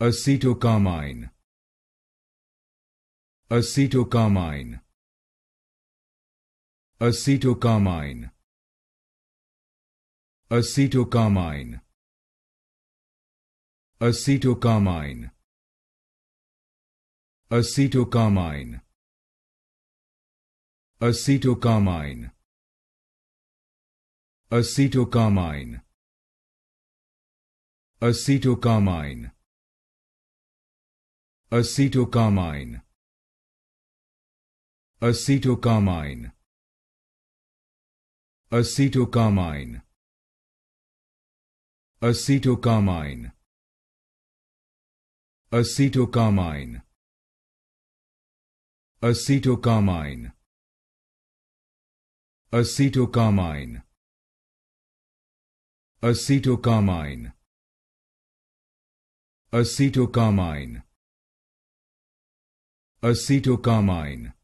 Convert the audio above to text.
Acetocarmine. Acetocarmine. Acetocarmine. Acetocarmine. Acetocarmine. Acetocarmine. Acetocarmine. Acetocarmine. Acetocarmine. Acetocarmine. Acetocarmine. Acetocarmine. Acetocarmine. Acetocarmine. Acetocarmine. Acetocarmine. Acetocarmine. Acetocarmine. Acetocarmine.